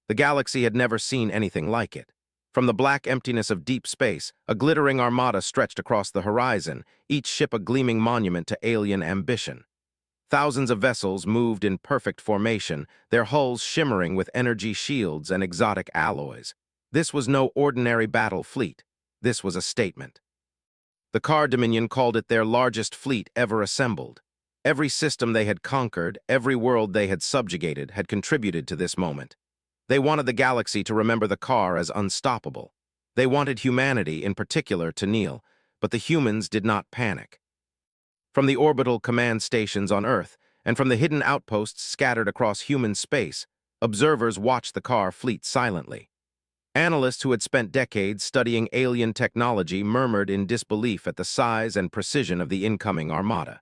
The galaxy had never seen anything like it. From the black emptiness of deep space, a glittering armada stretched across the horizon, each ship a gleaming monument to alien ambition. Thousands of vessels moved in perfect formation, their hulls shimmering with energy shields and exotic alloys. This was no ordinary battle fleet. This was a statement. The Car Dominion called it their largest fleet ever assembled. Every system they had conquered, every world they had subjugated, had contributed to this moment. They wanted the galaxy to remember the Car as unstoppable. They wanted humanity, in particular, to kneel, but the humans did not panic. From the orbital command stations on Earth, and from the hidden outposts scattered across human space, observers watched the Car fleet silently. Analysts who had spent decades studying alien technology murmured in disbelief at the size and precision of the incoming armada.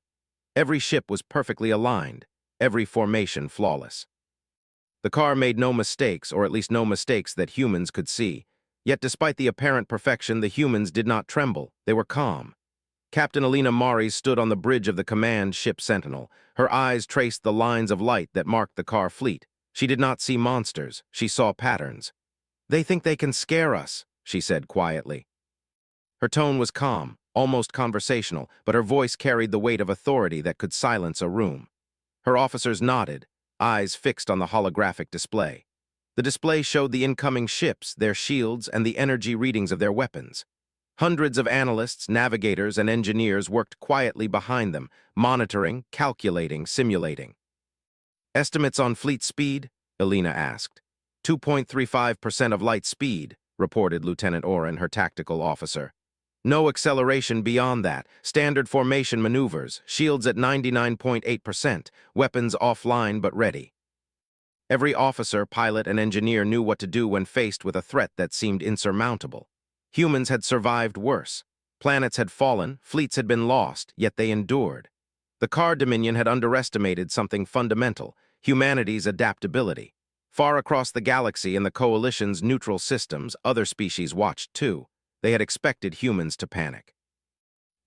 Every ship was perfectly aligned, every formation flawless. The Car made no mistakes, or at least no mistakes that humans could see. Yet despite the apparent perfection, the humans did not tremble. They were calm. Captain Alina Mari stood on the bridge of the command ship Sentinel. Her eyes traced the lines of light that marked the Car fleet. She did not see monsters. She saw patterns. "They think they can scare us," she said quietly. Her tone was calm, almost conversational, but her voice carried the weight of authority that could silence a room. Her officers nodded, eyes fixed on the holographic display. The display showed the incoming ships, their shields, and the energy readings of their weapons. Hundreds of analysts, navigators, and engineers worked quietly behind them, monitoring, calculating, simulating. "Estimates on fleet speed?" Alina asked. 2.35% of light speed, reported Lieutenant Oren, her tactical officer. "No acceleration beyond that. Standard formation maneuvers, shields at 99.8%, weapons offline but ready." Every officer, pilot, and engineer knew what to do when faced with a threat that seemed insurmountable. Humans had survived worse. Planets had fallen, fleets had been lost, yet they endured. The Car Dominion had underestimated something fundamental: humanity's adaptability. Far across the galaxy in the Coalition's neutral systems, other species watched too. They had expected humans to panic.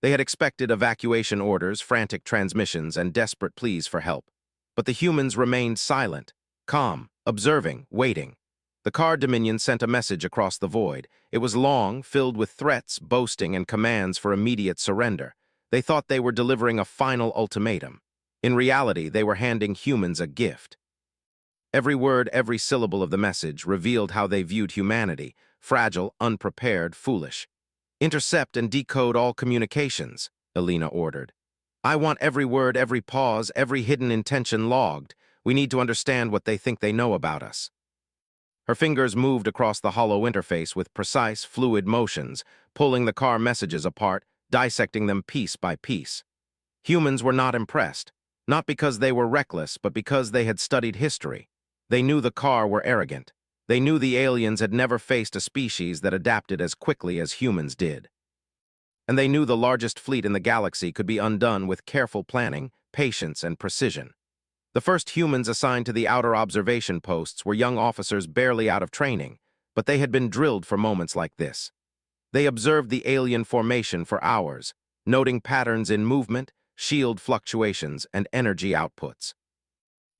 They had expected evacuation orders, frantic transmissions, and desperate pleas for help. But the humans remained silent, calm, observing, waiting. The Car Dominion sent a message across the void. It was long, filled with threats, boasting, and commands for immediate surrender. They thought they were delivering a final ultimatum. In reality, they were handing humans a gift. Every word, every syllable of the message revealed how they viewed humanity: fragile, unprepared, foolish. "Intercept and decode all communications," Alina ordered. "I want every word, every pause, every hidden intention logged. We need to understand what they think they know about us." Her fingers moved across the hollow interface with precise, fluid motions, pulling the Car messages apart, dissecting them piece by piece. Humans were not impressed, not because they were reckless, but because they had studied history. They knew the Car were arrogant. They knew the aliens had never faced a species that adapted as quickly as humans did. And they knew the largest fleet in the galaxy could be undone with careful planning, patience, and precision. The first humans assigned to the outer observation posts were young officers barely out of training, but they had been drilled for moments like this. They observed the alien formation for hours, noting patterns in movement, shield fluctuations, and energy outputs.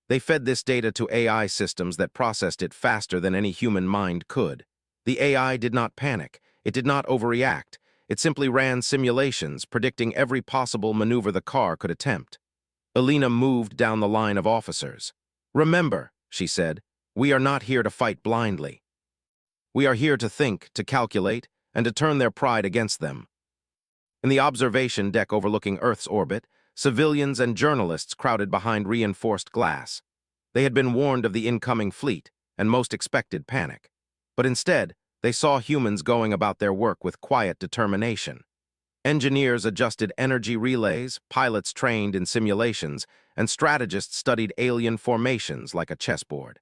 They fed this data to AI systems that processed it faster than any human mind could. The AI did not panic. It did not overreact. It simply ran simulations, predicting every possible maneuver the Car could attempt. Alina moved down the line of officers. "Remember," she said, "we are not here to fight blindly. We are here to think, to calculate, and to turn their pride against them." In the observation deck overlooking Earth's orbit, civilians and journalists crowded behind reinforced glass. They had been warned of the incoming fleet, and most expected panic. But instead, they saw humans going about their work with quiet determination. Engineers adjusted energy relays, pilots trained in simulations, and strategists studied alien formations like a chessboard.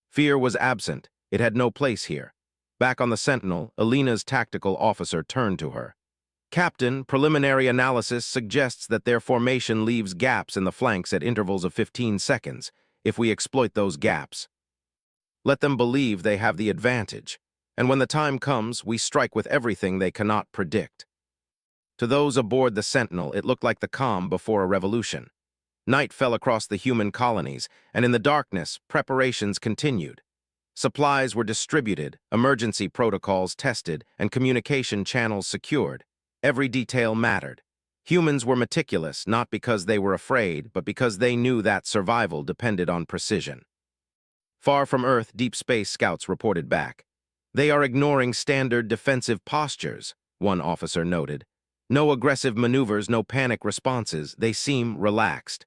Fear was absent. It had no place here. Back on the Sentinel, Alina's tactical officer turned to her. "Captain, preliminary analysis suggests that their formation leaves gaps in the flanks at intervals of 15 seconds. If we exploit those gaps, let them believe they have the advantage. And when the time comes, we strike with everything they cannot predict." To those aboard the Sentinel, it looked like the calm before a revolution. Night fell across the human colonies, and in the darkness, preparations continued. Supplies were distributed, emergency protocols tested, and communication channels secured. Every detail mattered. Humans were meticulous not because they were afraid, but because they knew that survival depended on precision. Far from Earth, deep space scouts reported back. "They are ignoring standard defensive postures," one officer noted. "No aggressive maneuvers, no panic responses. They seem relaxed."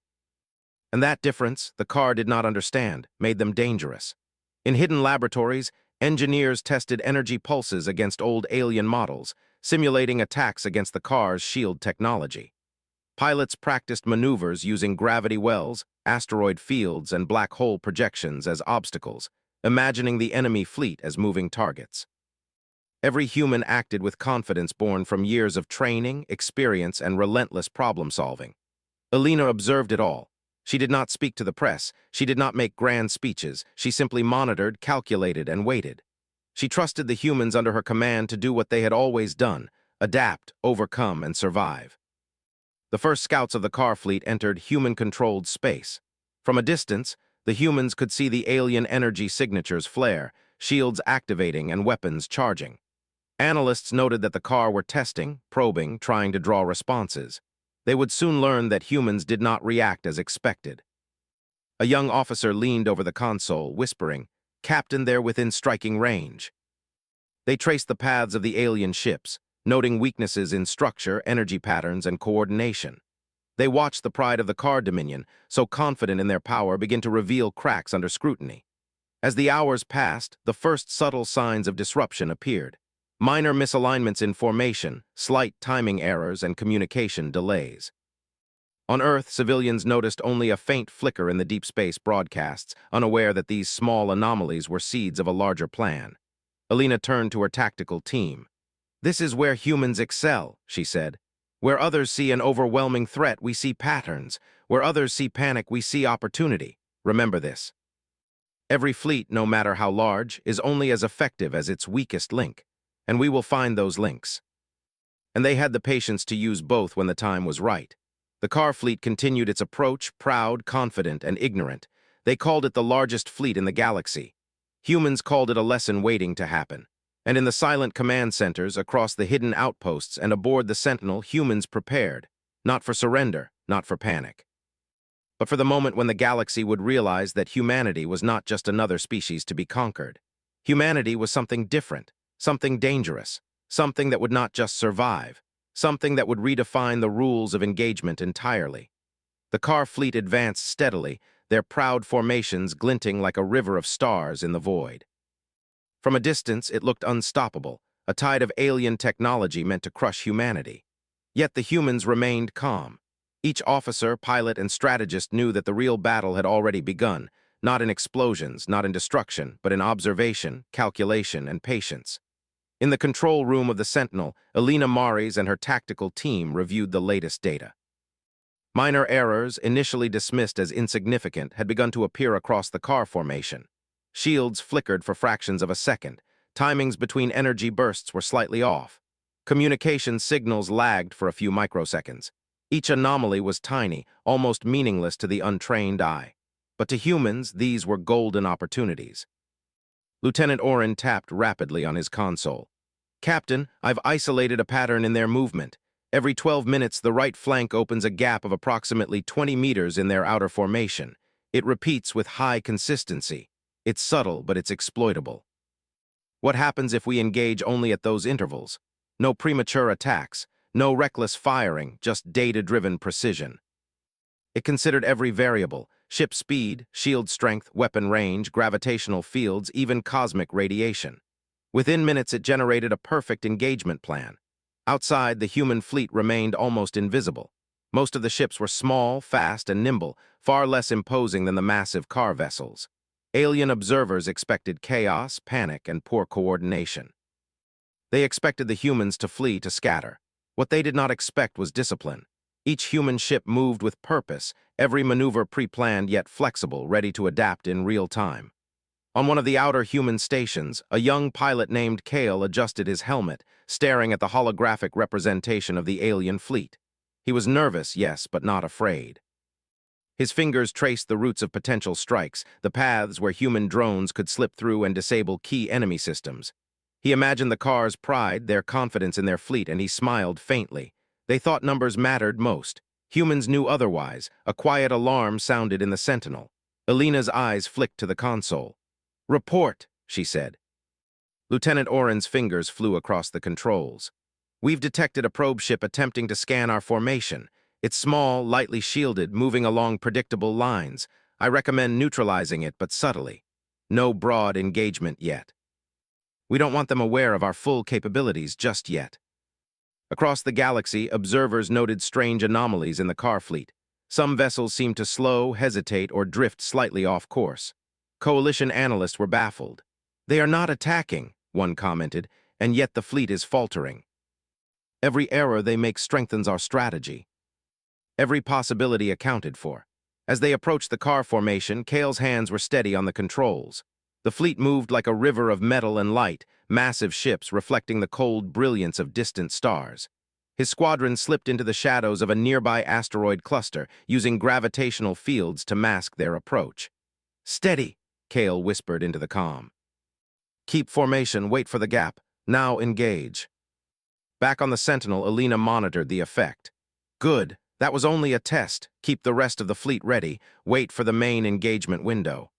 And that difference, the car did not understand, made them dangerous. In hidden laboratories, engineers tested energy pulses against old alien models, simulating attacks against the car's shield technology. Pilots practiced maneuvers using gravity wells, asteroid fields, and black hole projections as obstacles, imagining the enemy fleet as moving targets. Every human acted with confidence born from years of training, experience, and relentless problem-solving. Alina observed it all. She did not speak to the press. She did not make grand speeches. She simply monitored, calculated, and waited. She trusted the humans under her command to do what they had always done: adapt, overcome, and survive. The first scouts of the car fleet entered human-controlled space. From a distance, the humans could see the alien energy signatures flare, shields activating, and weapons charging. Analysts noted that the car were testing, probing, trying to draw responses. They would soon learn that humans did not react as expected. A young officer leaned over the console, whispering, "Captain, they're within striking range." They traced the paths of the alien ships, noting weaknesses in structure, energy patterns, and coordination. They watched the pride of the car dominion, so confident in their power, begin to reveal cracks under scrutiny. As the hours passed, the first subtle signs of disruption appeared. Minor misalignments in formation, slight timing errors, and communication delays. On Earth, civilians noticed only a faint flicker in the deep space broadcasts, unaware that these small anomalies were seeds of a larger plan. Alina turned to her tactical team. "This is where humans excel," she said. "Where others see an overwhelming threat, we see patterns. Where others see panic, we see opportunity. Remember this. Every fleet, no matter how large, is only as effective as its weakest link, and we will find those links." And they had the patience to use both when the time was right. The car fleet continued its approach, proud, confident, and ignorant. They called it the largest fleet in the galaxy. Humans called it a lesson waiting to happen. And in the silent command centers, across the hidden outposts, and aboard the Sentinel, humans prepared, not for surrender, not for panic, but for the moment when the galaxy would realize that humanity was not just another species to be conquered. Humanity was something different, something dangerous, something that would not just survive, something that would redefine the rules of engagement entirely. The car fleet advanced steadily, their proud formations glinting like a river of stars in the void. From a distance, it looked unstoppable, a tide of alien technology meant to crush humanity. Yet the humans remained calm. Each officer, pilot, and strategist knew that the real battle had already begun, not in explosions, not in destruction, but in observation, calculation, and patience. In the control room of the Sentinel, Alina Maris and her tactical team reviewed the latest data. Minor errors, initially dismissed as insignificant, had begun to appear across the car formation. Shields flickered for fractions of a second. Timings between energy bursts were slightly off. Communication signals lagged for a few microseconds. Each anomaly was tiny, almost meaningless to the untrained eye. But to humans, these were golden opportunities. Lieutenant Oren tapped rapidly on his console. "Captain, I've isolated a pattern in their movement. Every 12 minutes, the right flank opens a gap of approximately 20 meters in their outer formation. It repeats with high consistency. It's subtle, but it's exploitable. What happens if we engage only at those intervals? No premature attacks, no reckless firing, just data-driven precision." It considered every variable: ship speed, shield strength, weapon range, gravitational fields, even cosmic radiation. Within minutes, it generated a perfect engagement plan. Outside, the human fleet remained almost invisible. Most of the ships were small, fast, and nimble, far less imposing than the massive car vessels. Alien observers expected chaos, panic, and poor coordination. They expected the humans to flee, to scatter. What they did not expect was discipline. Each human ship moved with purpose, every maneuver pre-planned yet flexible, ready to adapt in real time. On one of the outer human stations, a young pilot named Kale adjusted his helmet, staring at the holographic representation of the alien fleet. He was nervous, yes, but not afraid. His fingers traced the routes of potential strikes, the paths where human drones could slip through and disable key enemy systems. He imagined the car's pride, their confidence in their fleet, and he smiled faintly. They thought numbers mattered most. Humans knew otherwise. A quiet alarm sounded in the Sentinel. Elena's eyes flicked to the console. "Report," she said. Lieutenant Oren's fingers flew across the controls. "We've detected a probe ship attempting to scan our formation. It's small, lightly shielded, moving along predictable lines. I recommend neutralizing it, but subtly. No broad engagement yet. We don't want them aware of our full capabilities just yet." Across the galaxy, observers noted strange anomalies in the car fleet. Some vessels seemed to slow, hesitate, or drift slightly off course. Coalition analysts were baffled. "They are not attacking," one commented, "and yet the fleet is faltering. Every error they make strengthens our strategy." Every possibility accounted for. As they approached the car formation, Kale's hands were steady on the controls. The fleet moved like a river of metal and light, massive ships reflecting the cold brilliance of distant stars. His squadron slipped into the shadows of a nearby asteroid cluster, using gravitational fields to mask their approach. "Steady," Kale whispered into the comm. "Keep formation, wait for the gap. Now engage." Back on the Sentinel, Elena monitored the effect. "Good. That was only a test. Keep the rest of the fleet ready. Wait for the main engagement window."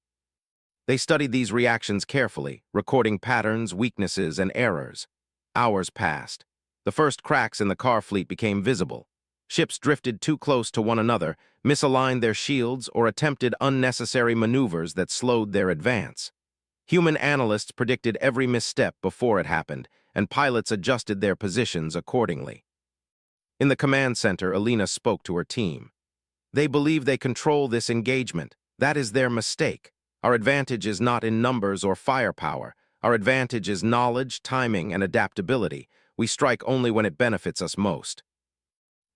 They studied these reactions carefully, recording patterns, weaknesses, and errors. Hours passed. The first cracks in the car fleet became visible. Ships drifted too close to one another, misaligned their shields, or attempted unnecessary maneuvers that slowed their advance. Human analysts predicted every misstep before it happened, and pilots adjusted their positions accordingly. In the command center, Elena spoke to her team. "They believe they control this engagement. That is their mistake. Our advantage is not in numbers or firepower. Our advantage is knowledge, timing, and adaptability. We strike only when it benefits us most."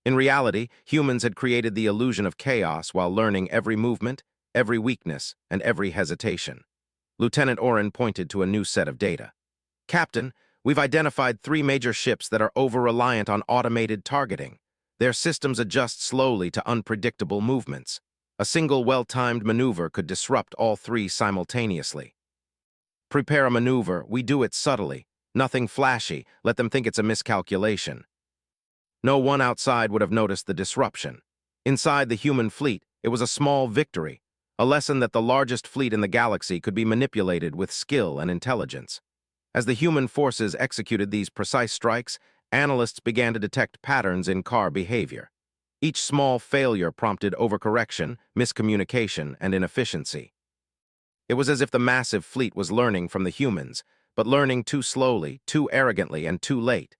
In reality, humans had created the illusion of chaos while learning every movement, every weakness, and every hesitation. Lieutenant Oren pointed to a new set of data. "Captain, we've identified 3 major ships that are over-reliant on automated targeting. Their systems adjust slowly to unpredictable movements. A single well-timed maneuver could disrupt all 3 simultaneously. Prepare a maneuver. We do it subtly. Nothing flashy. Let them think it's a miscalculation." No one outside would have noticed the disruption. Inside the human fleet, it was a small victory, a lesson that the largest fleet in the galaxy could be manipulated with skill and intelligence. As the human forces executed these precise strikes, analysts began to detect patterns in car behavior. Each small failure prompted overcorrection, miscommunication, and inefficiency. It was as if the massive fleet was learning from the humans, but learning too slowly, too arrogantly, and too late.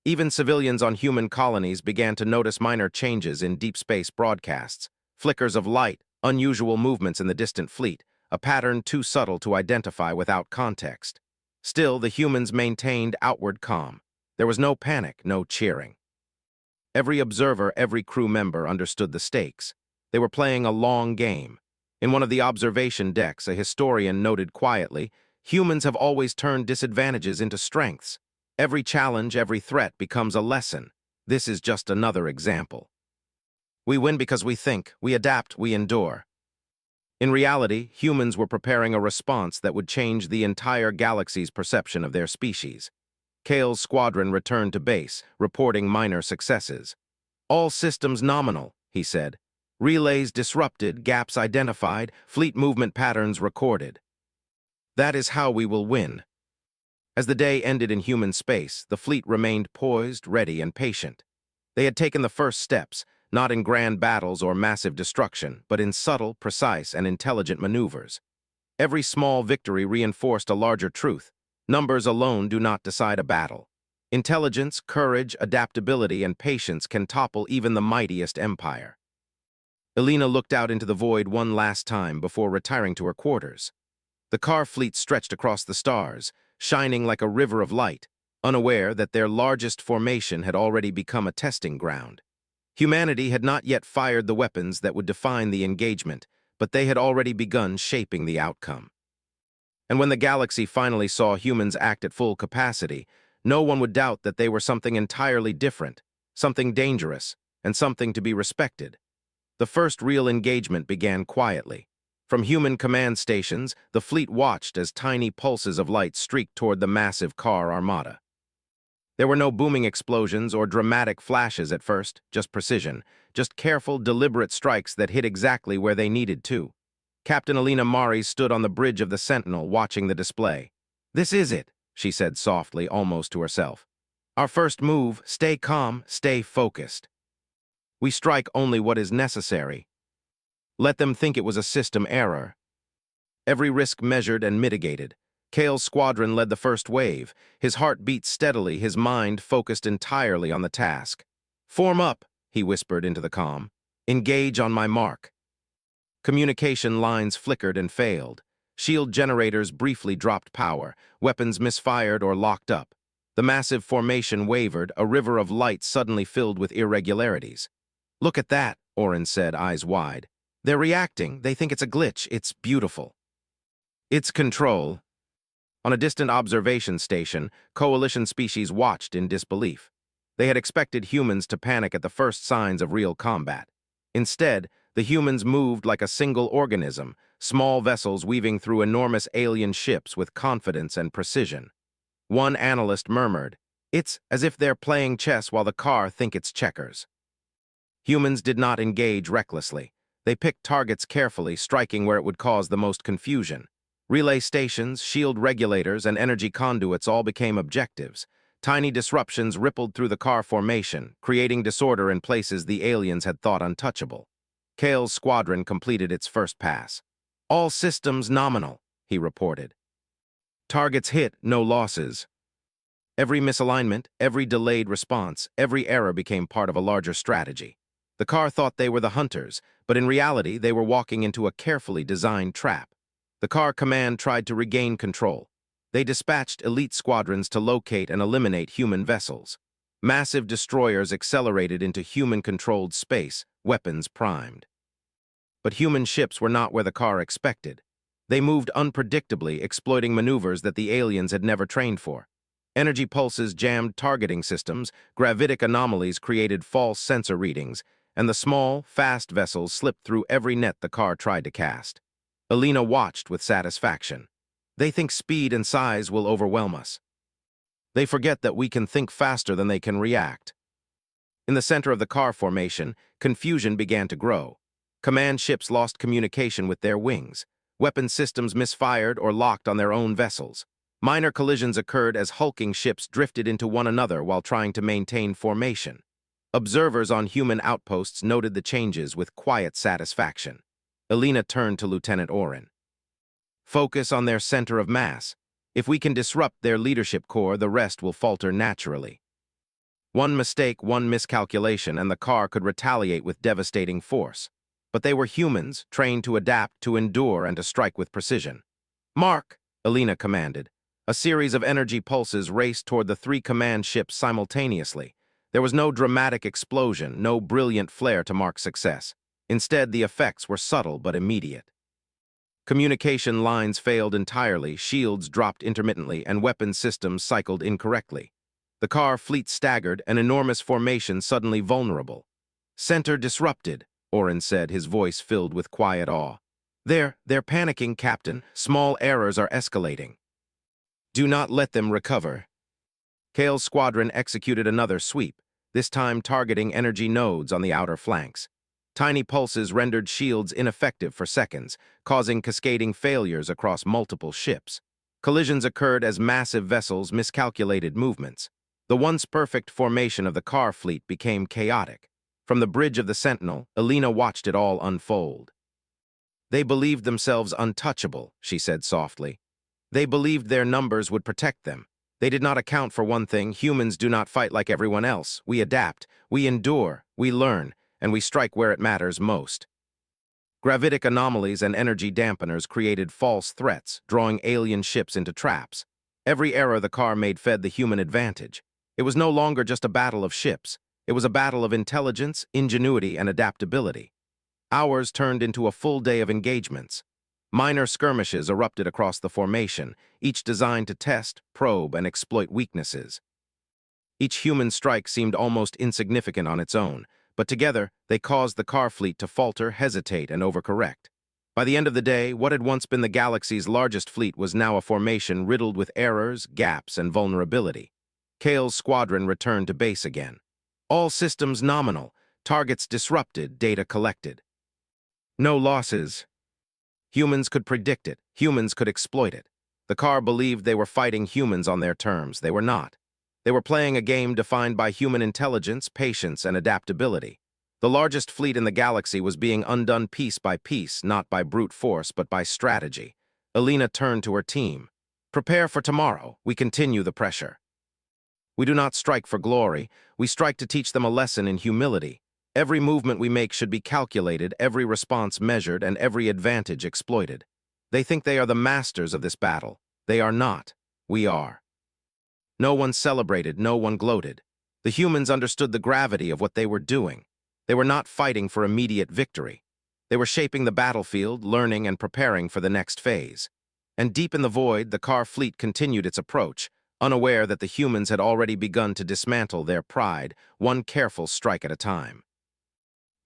Even civilians on human colonies began to notice minor changes in deep space broadcasts, flickers of light, unusual movements in the distant fleet, a pattern too subtle to identify without context. Still, the humans maintained outward calm. There was no panic, no cheering. Every observer, every crew member understood the stakes. They were playing a long game. In one of the observation decks, a historian noted quietly, "Humans have always turned disadvantages into strengths. Every challenge, every threat becomes a lesson. This is just another example. We win because we think, we adapt, we endure." In reality, humans were preparing a response that would change the entire galaxy's perception of their species. Kale's squadron returned to base, reporting minor successes. "All systems nominal," he said. "Relays disrupted, gaps identified, fleet movement patterns recorded. That is how we will win." As the day ended in human space, the fleet remained poised, ready, and patient. They had taken the first steps, not in grand battles or massive destruction, but in subtle, precise, and intelligent maneuvers. Every small victory reinforced a larger truth. Numbers alone do not decide a battle. Intelligence, courage, adaptability, and patience can topple even the mightiest empire. Elena looked out into the void one last time before retiring to her quarters. The car fleet stretched across the stars, shining like a river of light, unaware that their largest formation had already become a testing ground. Humanity had not yet fired the weapons that would define the engagement, but they had already begun shaping the outcome. And when the galaxy finally saw humans act at full capacity, no one would doubt that they were something entirely different, something dangerous, and something to be respected. The first real engagement began quietly. From human command stations, the fleet watched as tiny pulses of light streaked toward the massive car armada. There were no booming explosions or dramatic flashes at first, just precision, just careful, deliberate strikes that hit exactly where they needed to. Captain Alina Mari stood on the bridge of the Sentinel watching the display. "This is it," she said softly, almost to herself. "Our first move, stay calm, stay focused. We strike only what is necessary. Let them think it was a system error." Every risk measured and mitigated. Kale's squadron led the first wave. His heart beat steadily, his mind focused entirely on the task. "Form up," he whispered into the comm. "Engage on my mark." Communication lines flickered and failed. Shield generators briefly dropped power. Weapons misfired or locked up. The massive formation wavered, a river of light suddenly filled with irregularities. "Look at that," Oren said, eyes wide. "They're reacting. They think it's a glitch. It's beautiful." "It's control." On a distant observation station, Coalition species watched in disbelief. They had expected humans to panic at the first signs of real combat. Instead, the humans moved like a single organism, small vessels weaving through enormous alien ships with confidence and precision. One analyst murmured, "It's as if they're playing chess while the car think it's checkers." Humans did not engage recklessly. They picked targets carefully, striking where it would cause the most confusion. Relay stations, shield regulators, and energy conduits all became objectives. Tiny disruptions rippled through the car formation, creating disorder in places the aliens had thought untouchable. Kale's squadron completed its first pass. "All systems nominal," he reported. "Targets hit, no losses." Every misalignment, every delayed response, every error became part of a larger strategy. The car thought they were the hunters, but in reality they were walking into a carefully designed trap. The car command tried to regain control. They dispatched elite squadrons to locate and eliminate human vessels. Massive destroyers accelerated into human-controlled space, weapons primed. But human ships were not where the car expected. They moved unpredictably, exploiting maneuvers that the aliens had never trained for. Energy pulses jammed targeting systems, gravitic anomalies created false sensor readings, and the small, fast vessels slipped through every net the car tried to cast. Alina watched with satisfaction. "They think speed and size will overwhelm us. They forget that we can think faster than they can react." In the center of the car formation, confusion began to grow. Command ships lost communication with their wings. Weapon systems misfired or locked on their own vessels. Minor collisions occurred as hulking ships drifted into one another while trying to maintain formation. Observers on human outposts noted the changes with quiet satisfaction. Alina turned to Lieutenant Oren. "Focus on their center of mass. If we can disrupt their leadership core, the rest will falter naturally." One mistake, one miscalculation, and the car could retaliate with devastating force. But they were humans, trained to adapt, to endure, and to strike with precision. "Mark!" Alina commanded. A series of energy pulses raced toward the three command ships simultaneously. There was no dramatic explosion, no brilliant flare to mark success. Instead, the effects were subtle but immediate. Communication lines failed entirely, shields dropped intermittently, and weapon systems cycled incorrectly. The car fleet staggered, an enormous formation suddenly vulnerable. "Center disrupted," Oren said, his voice filled with quiet awe. They're panicking, Captain. Small errors are escalating. Do not let them recover." Kale's squadron executed another sweep, this time targeting energy nodes on the outer flanks. Tiny pulses rendered shields ineffective for seconds, causing cascading failures across multiple ships. Collisions occurred as massive vessels miscalculated movements. The once perfect formation of the car fleet became chaotic. From the bridge of the Sentinel, Alina watched it all unfold. "They believed themselves untouchable," she said softly. "They believed their numbers would protect them. They did not account for one thing: humans do not fight like everyone else. We adapt, we endure, we learn, and we strike where it matters most." Gravitic anomalies and energy dampeners created false threats, drawing alien ships into traps. Every error the car made fed the human advantage. It was no longer just a battle of ships. It was a battle of intelligence, ingenuity, and adaptability. Hours turned into a full day of engagements. Minor skirmishes erupted across the formation, each designed to test, probe, and exploit weaknesses. Each human strike seemed almost insignificant on its own, but together they caused the car fleet to falter, hesitate, and overcorrect. By the end of the day, what had once been the galaxy's largest fleet was now a formation riddled with errors, gaps, and vulnerability. Kale's squadron returned to base again. All systems nominal, targets disrupted, data collected. No losses. Humans could predict it, humans could exploit it. The car believed they were fighting humans on their terms. They were not. They were playing a game defined by human intelligence, patience, and adaptability. The largest fleet in the galaxy was being undone piece by piece, not by brute force, but by strategy. Alina turned to her team. Prepare for tomorrow. We continue the pressure. We do not strike for glory. We strike to teach them a lesson in humility. Every movement we make should be calculated, every response measured, and every advantage exploited. They think they are the masters of this battle. They are not. We are. No one celebrated, no one gloated. The humans understood the gravity of what they were doing. They were not fighting for immediate victory. They were shaping the battlefield, learning and preparing for the next phase. And deep in the void, the car fleet continued its approach, unaware that the humans had already begun to dismantle their pride, one careful strike at a time.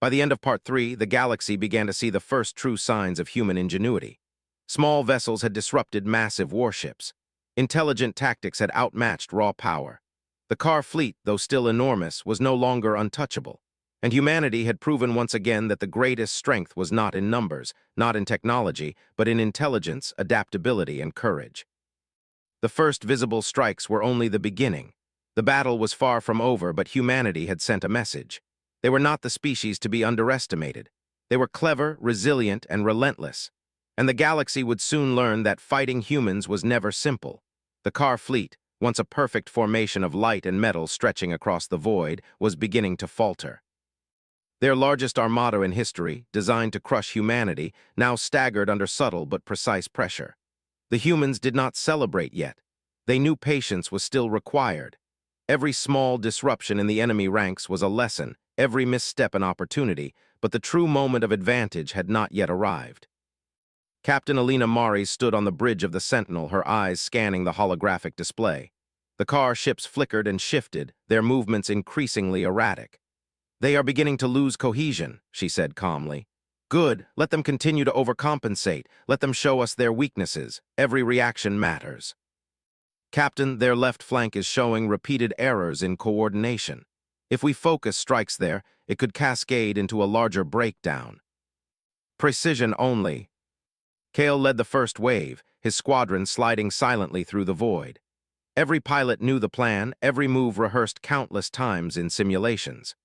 By the end of Part 3, the galaxy began to see the first true signs of human ingenuity. Small vessels had disrupted massive warships. Intelligent tactics had outmatched raw power. The car fleet, though still enormous, was no longer untouchable. And humanity had proven once again that the greatest strength was not in numbers, not in technology, but in intelligence, adaptability, and courage. The first visible strikes were only the beginning. The battle was far from over, but humanity had sent a message. They were not the species to be underestimated. They were clever, resilient, and relentless. And the galaxy would soon learn that fighting humans was never simple. The car fleet, once a perfect formation of light and metal stretching across the void, was beginning to falter. Their largest armada in history, designed to crush humanity, now staggered under subtle but precise pressure. The humans did not celebrate yet. They knew patience was still required. Every small disruption in the enemy ranks was a lesson, every misstep an opportunity, but the true moment of advantage had not yet arrived. Captain Alina Mari stood on the bridge of the Sentinel, her eyes scanning the holographic display. The car ships flickered and shifted, their movements increasingly erratic. "They are beginning to lose cohesion," she said calmly. "Good, let them continue to overcompensate. Let them show us their weaknesses. Every reaction matters." "Captain, their left flank is showing repeated errors in coordination. If we focus strikes there, it could cascade into a larger breakdown." "Precision only." Kale led the first wave, his squadron sliding silently through the void. Every pilot knew the plan, every move rehearsed countless times in simulations.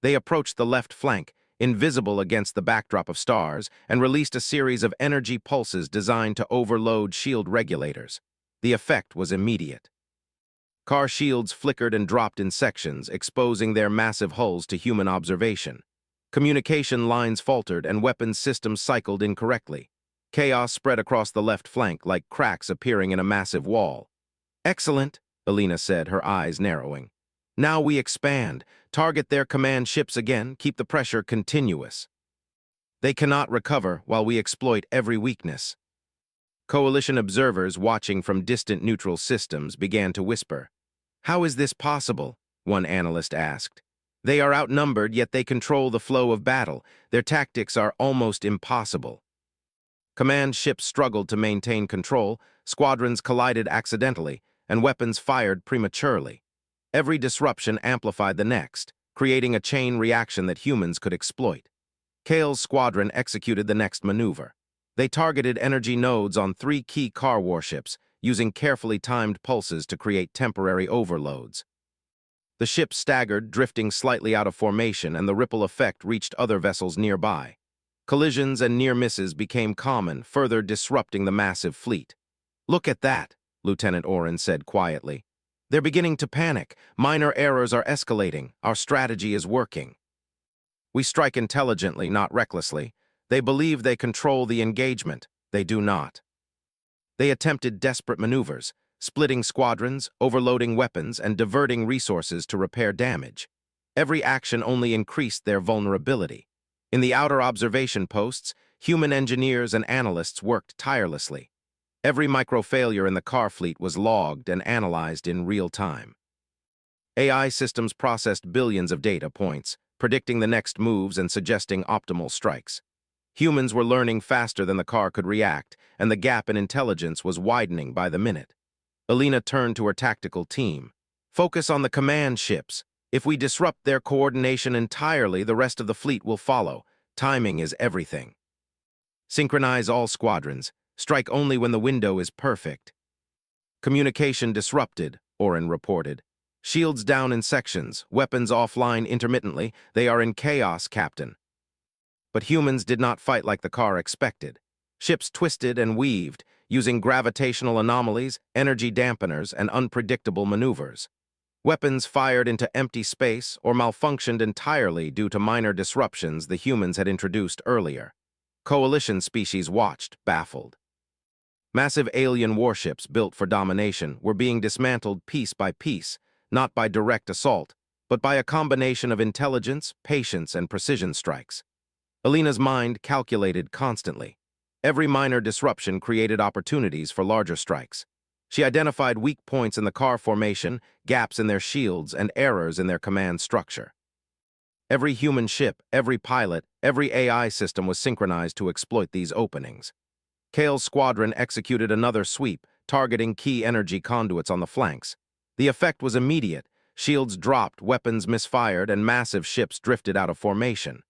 They approached the left flank, invisible against the backdrop of stars, and released a series of energy pulses designed to overload shield regulators. The effect was immediate. Car shields flickered and dropped in sections, exposing their massive hulls to human observation. Communication lines faltered and weapons systems cycled incorrectly. Chaos spread across the left flank like cracks appearing in a massive wall. "Excellent," Alina said, her eyes narrowing. "Now we expand. Target their command ships again, keep the pressure continuous. They cannot recover while we exploit every weakness." Coalition observers watching from distant neutral systems began to whisper. "How is this possible?" one analyst asked. "They are outnumbered, yet they control the flow of battle. Their tactics are almost impossible." Command ships struggled to maintain control, squadrons collided accidentally, and weapons fired prematurely. Every disruption amplified the next, creating a chain reaction that humans could exploit. Kale's squadron executed the next maneuver. They targeted energy nodes on 3 key car warships, using carefully timed pulses to create temporary overloads. The ships staggered, drifting slightly out of formation, and the ripple effect reached other vessels nearby. Collisions and near misses became common, further disrupting the massive fleet. "Look at that," Lieutenant Oren said quietly. "They're beginning to panic. Minor errors are escalating. Our strategy is working." "We strike intelligently, not recklessly. They believe they control the engagement. They do not." They attempted desperate maneuvers, splitting squadrons, overloading weapons, and diverting resources to repair damage. Every action only increased their vulnerability. In the outer observation posts, human engineers and analysts worked tirelessly. Every micro-failure in the car fleet was logged and analyzed in real time. AI systems processed billions of data points, predicting the next moves and suggesting optimal strikes. Humans were learning faster than the car could react, and the gap in intelligence was widening by the minute. Alina turned to her tactical team. Focus on the command ships. If we disrupt their coordination entirely, the rest of the fleet will follow. Timing is everything. Synchronize all squadrons. Strike only when the window is perfect. Communication disrupted, Orin reported. Shields down in sections, weapons offline intermittently. They are in chaos, Captain. But humans did not fight like the car expected. Ships twisted and weaved, using gravitational anomalies, energy dampeners, and unpredictable maneuvers. Weapons fired into empty space or malfunctioned entirely due to minor disruptions the humans had introduced earlier. Coalition species watched, baffled. Massive alien warships built for domination were being dismantled piece by piece, not by direct assault, but by a combination of intelligence, patience, and precision strikes. Alina's mind calculated constantly. Every minor disruption created opportunities for larger strikes. She identified weak points in the car formation, gaps in their shields, and errors in their command structure. Every human ship, every pilot, every AI system was synchronized to exploit these openings. Kale's squadron executed another sweep, targeting key energy conduits on the flanks. The effect was immediate. Shields dropped, weapons misfired, and massive ships drifted out of formation.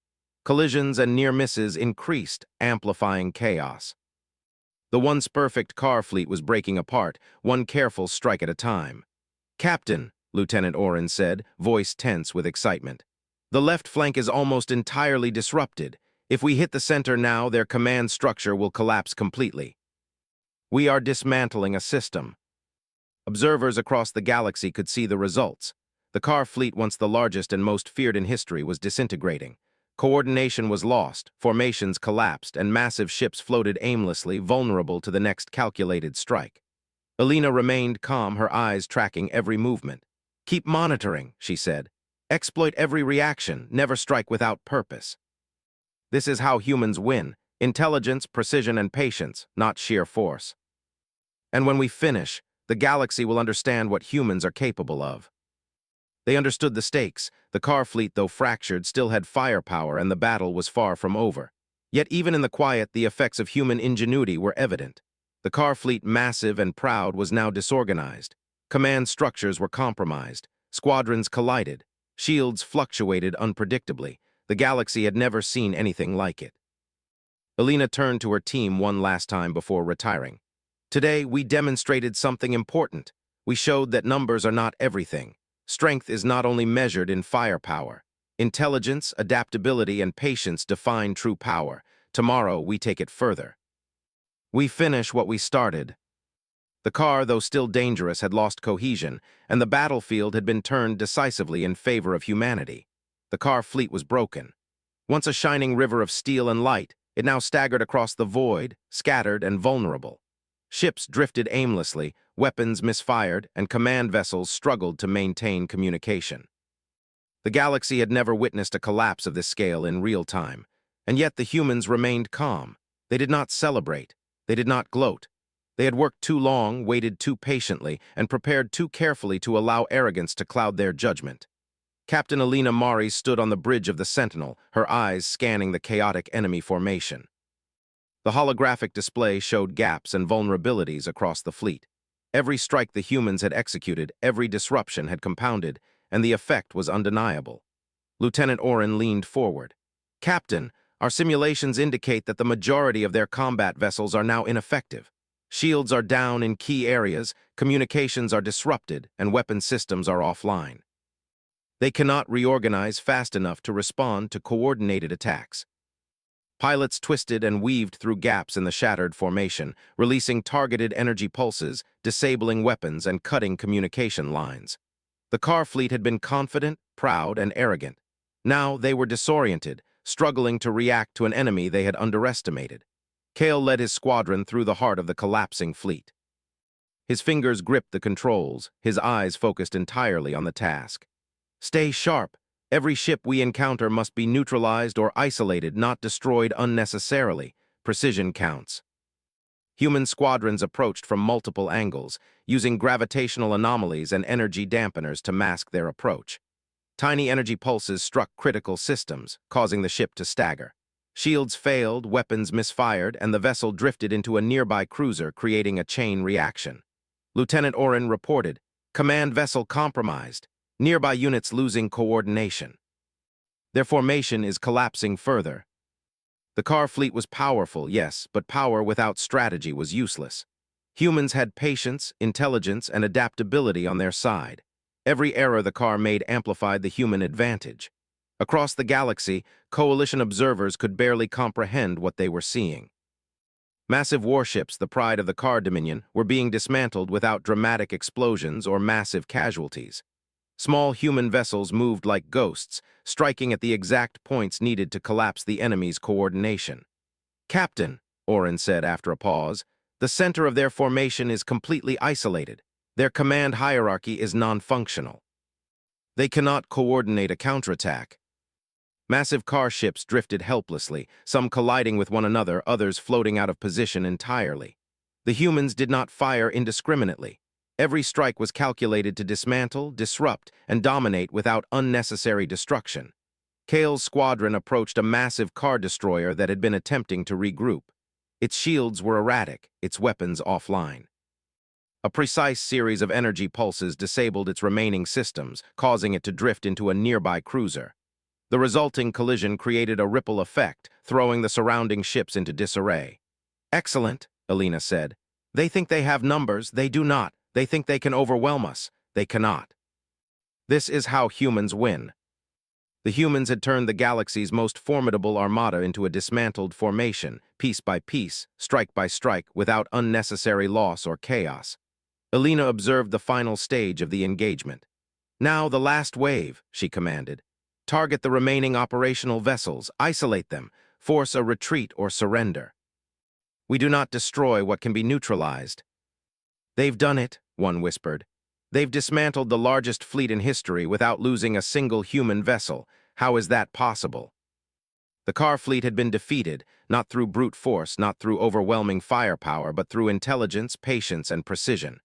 Collisions and near misses increased, amplifying chaos. The once perfect car fleet was breaking apart, one careful strike at a time. "Captain," Lieutenant Orin said, voice tense with excitement. "The left flank is almost entirely disrupted. If we hit the center now, their command structure will collapse completely. We are dismantling a system." Observers across the galaxy could see the results. The car fleet, once the largest and most feared in history, was disintegrating. Coordination was lost, formations collapsed, and massive ships floated aimlessly, vulnerable to the next calculated strike. Alina remained calm, her eyes tracking every movement. "Keep monitoring," she said. "Exploit every reaction, never strike without purpose. This is how humans win: intelligence, precision, and patience, not sheer force. And when we finish, the galaxy will understand what humans are capable of." They understood the stakes. The car fleet, though fractured, still had firepower, and the battle was far from over. Yet even in the quiet, the effects of human ingenuity were evident. The car fleet, massive and proud, was now disorganized. Command structures were compromised. Squadrons collided. Shields fluctuated unpredictably. The galaxy had never seen anything like it. Alina turned to her team one last time before retiring. "Today, we demonstrated something important. We showed that numbers are not everything. Strength is not only measured in firepower. Intelligence, adaptability, and patience define true power. Tomorrow, we take it further. We finish what we started." The car, though still dangerous, had lost cohesion, and the battlefield had been turned decisively in favor of humanity. The car fleet was broken. Once a shining river of steel and light, it now staggered across the void, scattered and vulnerable. Ships drifted aimlessly, weapons misfired, and command vessels struggled to maintain communication. The galaxy had never witnessed a collapse of this scale in real time, and yet the humans remained calm. They did not celebrate. They did not gloat. They had worked too long, waited too patiently, and prepared too carefully to allow arrogance to cloud their judgment. Captain Alina Mari stood on the bridge of the Sentinel, her eyes scanning the chaotic enemy formation. The holographic display showed gaps and vulnerabilities across the fleet. Every strike the humans had executed, every disruption had compounded, and the effect was undeniable. Lieutenant Orin leaned forward. "Captain, our simulations indicate that the majority of their combat vessels are now ineffective. Shields are down in key areas, communications are disrupted, and weapon systems are offline. They cannot reorganize fast enough to respond to coordinated attacks." Pilots twisted and weaved through gaps in the shattered formation, releasing targeted energy pulses, disabling weapons, and cutting communication lines. The car fleet had been confident, proud, and arrogant. Now they were disoriented, struggling to react to an enemy they had underestimated. Kale led his squadron through the heart of the collapsing fleet. His fingers gripped the controls, his eyes focused entirely on the task. "Stay sharp. Every ship we encounter must be neutralized or isolated, not destroyed unnecessarily. Precision counts." Human squadrons approached from multiple angles, using gravitational anomalies and energy dampeners to mask their approach. Tiny energy pulses struck critical systems, causing the ship to stagger. Shields failed, weapons misfired, and the vessel drifted into a nearby cruiser, creating a chain reaction. Lieutenant Oren reported, "Command vessel compromised. Nearby units losing coordination. Their formation is collapsing further." The car fleet was powerful, yes, but power without strategy was useless. Humans had patience, intelligence, and adaptability on their side. Every error the car made amplified the human advantage. Across the galaxy, Coalition observers could barely comprehend what they were seeing. Massive warships, the pride of the car dominion, were being dismantled without dramatic explosions or massive casualties. Small human vessels moved like ghosts, striking at the exact points needed to collapse the enemy's coordination. "Captain," Oren said after a pause, "the center of their formation is completely isolated. Their command hierarchy is non-functional. They cannot coordinate a counterattack." Massive car ships drifted helplessly, some colliding with one another, others floating out of position entirely. The humans did not fire indiscriminately. Every strike was calculated to dismantle, disrupt, and dominate without unnecessary destruction. Kale's squadron approached a massive car destroyer that had been attempting to regroup. Its shields were erratic, its weapons offline. A precise series of energy pulses disabled its remaining systems, causing it to drift into a nearby cruiser. The resulting collision created a ripple effect, throwing the surrounding ships into disarray. "Excellent," Alina said. "They think they have numbers, they do not. They think they can overwhelm us. They cannot." This is how humans win. The humans had turned the galaxy's most formidable armada into a dismantled formation, piece by piece, strike by strike, without unnecessary loss or chaos. Alina observed the final stage of the engagement. "Now the last wave," she commanded. "Target the remaining operational vessels, isolate them, force a retreat or surrender. We do not destroy what can be neutralized." "They've done it," one whispered. "They've dismantled the largest fleet in history without losing a single human vessel. How is that possible?" The car fleet had been defeated, not through brute force, not through overwhelming firepower, but through intelligence, patience, and precision.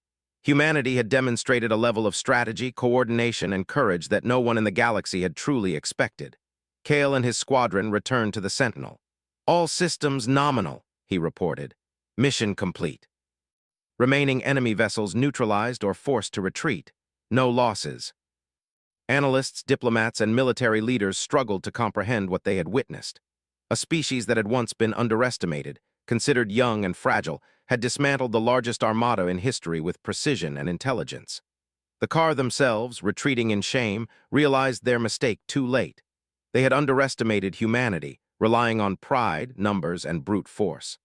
Humanity had demonstrated a level of strategy, coordination, and courage that no one in the galaxy had truly expected. Kale and his squadron returned to the Sentinel. "All systems nominal," he reported. "Mission complete. Remaining enemy vessels neutralized or forced to retreat. No losses." Analysts, diplomats, and military leaders struggled to comprehend what they had witnessed. A species that had once been underestimated, considered young and fragile, had dismantled the largest armada in history with precision and intelligence. The car themselves, retreating in shame, realized their mistake too late. They had underestimated humanity, relying on pride, numbers, and brute force.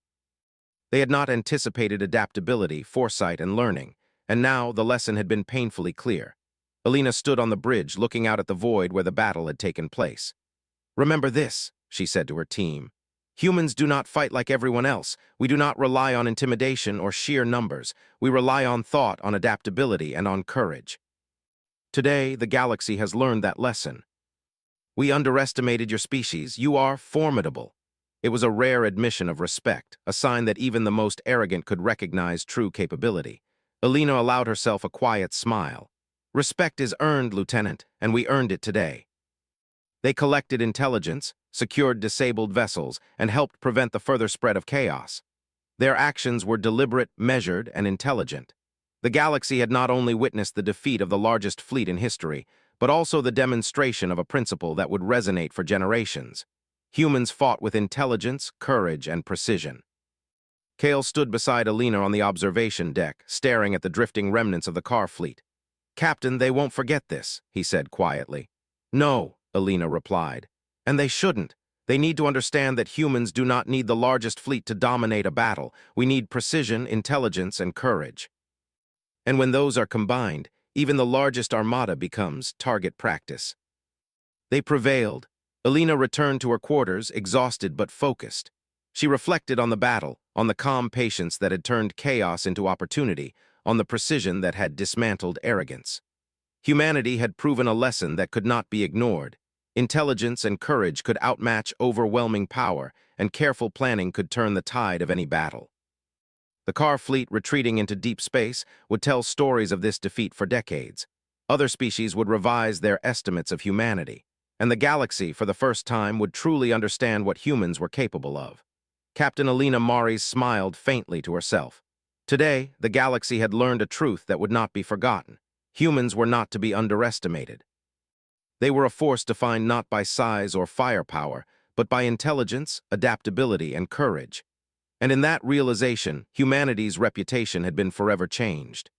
They had not anticipated adaptability, foresight, and learning, and now the lesson had been painfully clear. Alina stood on the bridge, looking out at the void where the battle had taken place. "Remember this," she said to her team. "Humans do not fight like everyone else. We do not rely on intimidation or sheer numbers. We rely on thought, on adaptability, and on courage." Today, the galaxy has learned that lesson. "We underestimated your species. You are formidable." It was a rare admission of respect, a sign that even the most arrogant could recognize true capability. Alina allowed herself a quiet smile. "Respect is earned, Lieutenant, and we earned it today." They collected intelligence, secured disabled vessels, and helped prevent the further spread of chaos. Their actions were deliberate, measured, and intelligent. The galaxy had not only witnessed the defeat of the largest fleet in history, but also the demonstration of a principle that would resonate for generations. Humans fought with intelligence, courage, and precision. Kale stood beside Alina on the observation deck, staring at the drifting remnants of the car fleet. "Captain, they won't forget this," he said quietly. "No," Alina replied. "And they shouldn't. They need to understand that humans do not need the largest fleet to dominate a battle. We need precision, intelligence, and courage. And when those are combined, even the largest armada becomes target practice." They prevailed. Alina returned to her quarters, exhausted but focused. She reflected on the battle, on the calm patience that had turned chaos into opportunity, on the precision that had dismantled arrogance. Humanity had proven a lesson that could not be ignored. Intelligence and courage could outmatch overwhelming power, and careful planning could turn the tide of any battle. The car fleet retreating into deep space would tell stories of this defeat for decades. Other species would revise their estimates of humanity, and the galaxy, for the first time, would truly understand what humans were capable of. Captain Alina Maris smiled faintly to herself. Today, the galaxy had learned a truth that would not be forgotten. Humans were not to be underestimated. They were a force defined not by size or firepower, but by intelligence, adaptability, and courage. And in that realization, humanity's reputation had been forever changed.